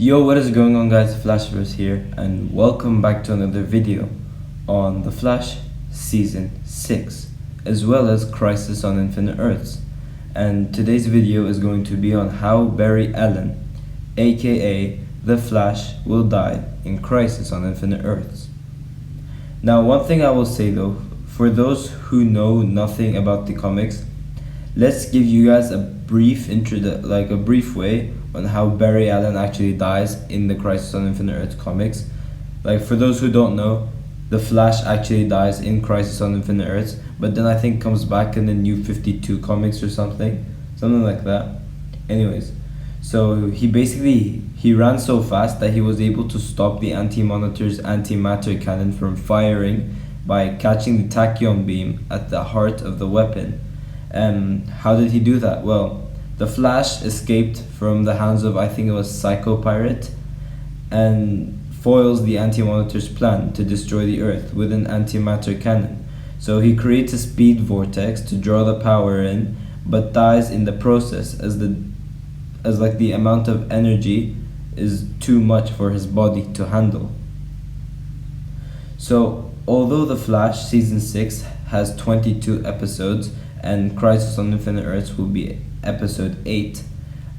Yo, what is going on, guys? Flashverse here, and welcome back to another video on The Flash Season 6, as well as Crisis on Infinite Earths. And today's video is going to be on how Barry Allen, aka The Flash, will die in Crisis on Infinite Earths. Now, one thing I will say though, for those who know nothing about the comics, let's give you guys a brief a brief way on how Barry Allen actually dies in the Crisis on Infinite Earths comics. Like, for those who don't know, the Flash actually dies in Crisis on Infinite Earths, but then I think comes back in the New 52 comics or something like that. Anyways, so he ran so fast that he was able to stop the Anti-Monitor's antimatter cannon from firing by catching the tachyon beam at the heart of the weapon. How did he do that? Well, the Flash escaped from the hands of, I think it was Psycho Pirate, and foils the Anti-Monitor's plan to destroy the Earth with an antimatter cannon. So he creates a speed vortex to draw the power in, but dies in the process as the amount of energy is too much for his body to handle. So although The Flash Season 6 has 22 episodes and Crisis on Infinite Earths will be episode 8,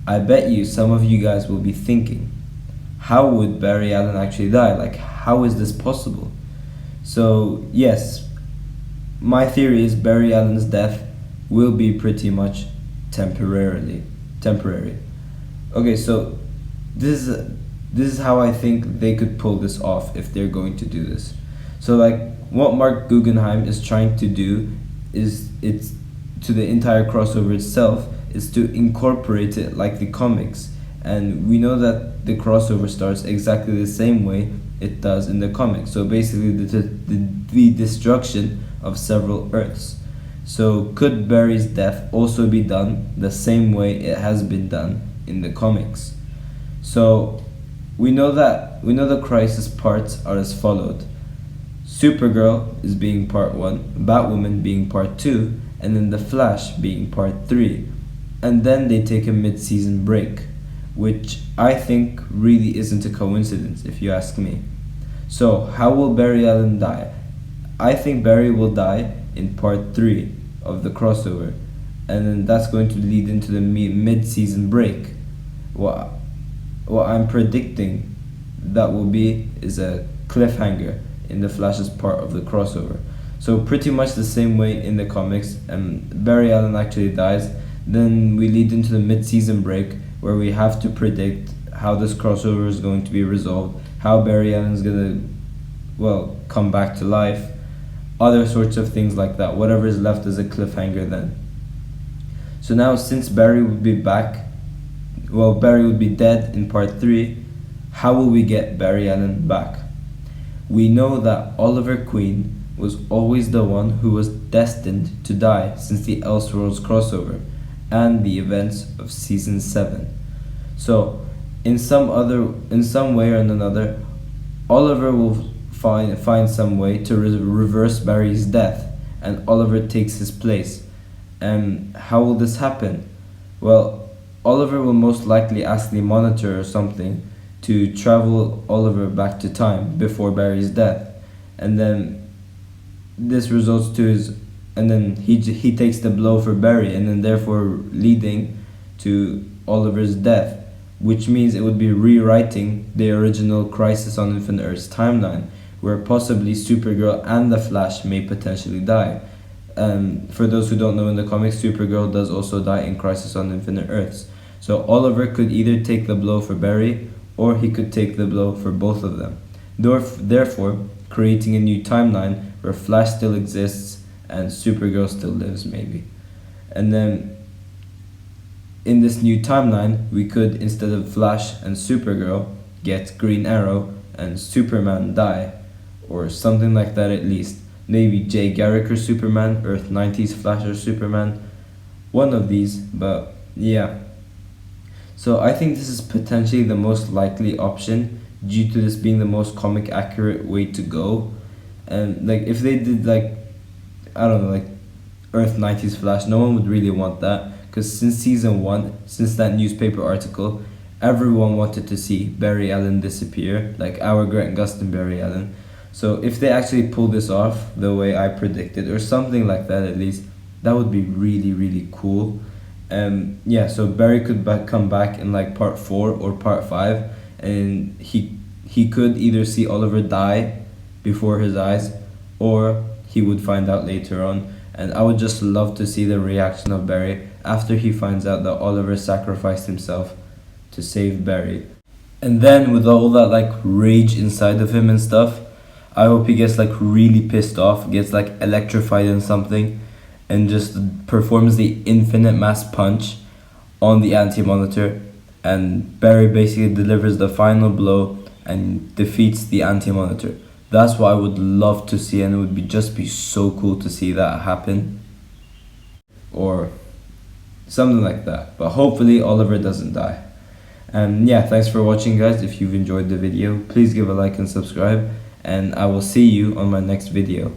I bet you some of you guys will be thinking, how would Barry Allen actually die? Like, how is this possible? So yes, my theory is Barry Allen's death will be pretty much temporary. Okay, so this is how I think they could pull this off if they're going to do this. So like, what Mark Guggenheim is trying to do is, it's to the entire crossover itself, is to incorporate it like the comics. And we know that the crossover starts exactly the same way it does in the comics. So basically the destruction of several Earths. So could Barry's death also be done the same way it has been done in the comics? So we know the crisis parts are as followed. Supergirl is being part 1, Batwoman being part 2, and then the Flash being part 3. And then they take a mid-season break, which I think really isn't a coincidence if you ask me. So how will Barry Allen die? I think Barry will die in part 3 of the crossover, and then that's going to lead into the mid-season break. What I'm predicting that will be is a cliffhanger in the Flash's part of the crossover. So pretty much the same way in the comics, Barry Allen actually dies. Then we lead into the mid-season break where we have to predict how this crossover is going to be resolved, how Barry Allen's gonna, come back to life, other sorts of things like that, whatever is left as a cliffhanger then. So now, since Barry would be dead in part 3, how will we get Barry Allen back? We know that Oliver Queen was always the one who was destined to die since the Elseworlds crossover and the events of Season 7. So in some way or another, Oliver will find some way to reverse Barry's death, and Oliver takes his place. And how will this happen? Well, Oliver will most likely ask the Monitor or something to travel Oliver back to time before Barry's death, and then this results to he takes the blow for Barry, and then therefore leading to Oliver's death, which means it would be rewriting the original Crisis on Infinite Earths timeline, where possibly Supergirl and the Flash may potentially die. For those who don't know, in the comics, Supergirl does also die in Crisis on Infinite Earths. So Oliver could either take the blow for Barry, or he could take the blow for both of them, therefore creating a new timeline where Flash still exists and Supergirl still lives, maybe. And then in this new timeline, we could, instead of Flash and Supergirl, get Green Arrow and Superman die, or something like that at least. Maybe Jay Garrick or Superman, Earth 90's Flash or Superman, one of these, but yeah. So I think this is potentially the most likely option due to this being the most comic accurate way to go. And like, if they did Earth 90's Flash, no one would really want that, because since Season 1, since that newspaper article, everyone wanted to see Barry Allen disappear, like our Grant Gustin Barry Allen. So if they actually pull this off the way I predicted, or something like that at least, that would be really, really cool. Yeah, so Barry could come back in like part 4 or part 5, and he could either see Oliver die before his eyes, or he would find out later on. And I would just love to see the reaction of Barry after he finds out that Oliver sacrificed himself to save Barry. And then with all that like rage inside of him and stuff, I hope he gets like really pissed off, gets like electrified in something, and just performs the infinite mass punch on the Anti-Monitor, and Barry basically delivers the final blow and defeats the Anti-Monitor. That's what I would love to see, and it would just be so cool to see that happen. Or something like that. But hopefully Oliver doesn't die. And yeah, thanks for watching, guys. If you've enjoyed the video, please give a like and subscribe, and I will see you on my next video.